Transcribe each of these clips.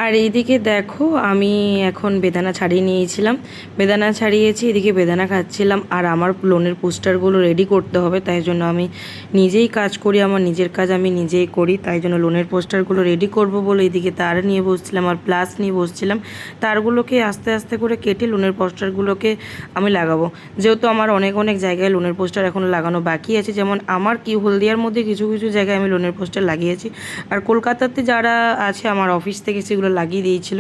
আর এইদিকে দেখো আমি এখন বেদানা ছাড়িয়ে নিয়েছিলাম, বেদানা ছাড়িয়েছি, এদিকে বেদানা খাচ্ছিলাম। আর আমার লোনের পোস্টারগুলো রেডি করতে হবে, তাই জন্য আমি নিজেই কাজ করি, আমার নিজের কাজ আমি নিজেই করি, তাই জন্য লোনের পোস্টারগুলো রেডি করব বলে এদিকে তার নিয়ে বসছিলাম আর প্লাস নিয়ে বসছিলাম। তারগুলোকে আস্তে আস্তে করে কেটে লোনের পোস্টারগুলোকে আমি লাগাবো, যেহেতু আমার অনেক অনেক জায়গায় লোনের পোস্টার এখনও লাগানো বাকি আছে। যেমন আমার কি হলদিয়ার মধ্যে কিছু কিছু জায়গায় আমি লোনের পোস্টার লাগিয়েছি, আর কলকাতাতে যারা আছে আমার অফিস থেকে সেগুলো লাগিয়ে দিয়েছিল।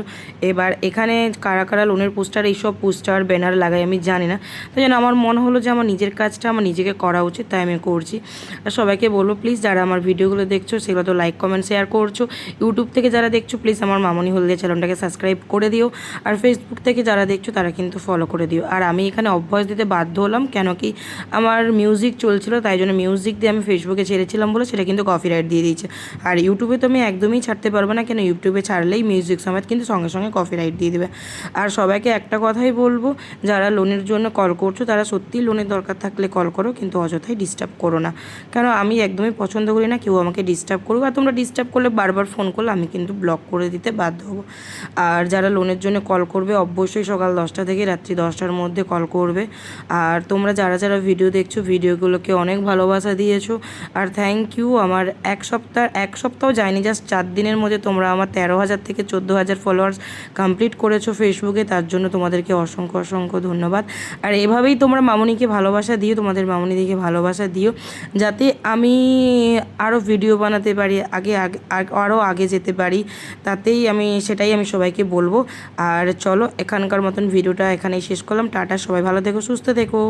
এবার এখানে কারা কারা লোনের পোস্টার, এইসব পোস্টার ব্যানার লাগাই আমি জানি না, তাই জন্য আমার মনে হলো যে আমার নিজের কাজটা আমার নিজেকে করা উচিত, তাই আমি করছি। আর সবাইকে বলবো প্লিজ যারা আমার ভিডিওগুলো দেখছো সেগুলো তো লাইক কমেন্ট শেয়ার করছো, ইউটিউব থেকে যারা দেখছো প্লিজ আমার মামনি হলদিয়া চ্যানেলটাকে সাবস্ক্রাইব করে দিও, আর ফেসবুক থেকে যারা দেখছো তারা কিন্তু ফলো করে দিও। আর আমি এখানে ভয়েস দিতে বাধ্য হলাম, কেন কি আমার মিউজিক চলছিল, তাই জন্য মিউজিক দিয়ে আমি ফেসবুকে ছেড়েছিলাম বলে সেটা কিন্তু কপিরাইট দিয়ে দিয়েছে। আর ইউটিউবে তো আমি একদমই ছাড়তে পারবো না, কেন ইউটিউবে ছাড়লেই মিউজিক সমেত কিন্তু সঙ্গে সঙ্গে কপিরাইট দিয়ে দেবে। আর সবাইকে একটা কথাই বলবো, যারা লোনের জন্য কল করছো তারা সত্যিই লোনের দরকার থাকলে কল করো, কিন্তু অযথাই ডিস্টার্ব করো না, কেন আমি একদমই পছন্দ করি না কেউ আমাকে ডিস্টার্ব করুক। আর তোমরা ডিস্টার্ব করলে বারবার ফোন করলে আমি কিন্তু ব্লক করে দিতে বাধ্য হবো। আর যারা লোনের জন্য কল করবে অবশ্যই সকাল 10টা থেকে রাত্রি 10টার মধ্যে কল করবে। আর তোমরা যারা যারা ভিডিও দেখছো ভিডিওগুলোকে অনেক ভালোবাসা দিয়েছো, আর থ্যাংক ইউ। আমার এক সপ্তাহ যায়নি, জাস্ট 4 দিনের মধ্যে তোমরা আমার 13,000 থেকে 14,000 ফলোয়ার্স কমপ্লিট করেছো ফেসবুকে, তার জন্য তোমাদেরকে অসংখ্য অসংখ্য ধন্যবাদ। আর এভাবেই তোমরা মামনিকে ভালোবাসা দিও, তোমাদের মামনিদিকে ভালোবাসা দিও, যাতে আমি আরও ভিডিও বানাতে পারি, আরও আগে যেতে পারি, সেটাই আমি সবাইকে বলবো। আর চলো এখানকার মতন ভিডিওটা এখানেই শেষ করলাম, টাটা, সবাই ভালো থেকো, সুস্থ থেকো।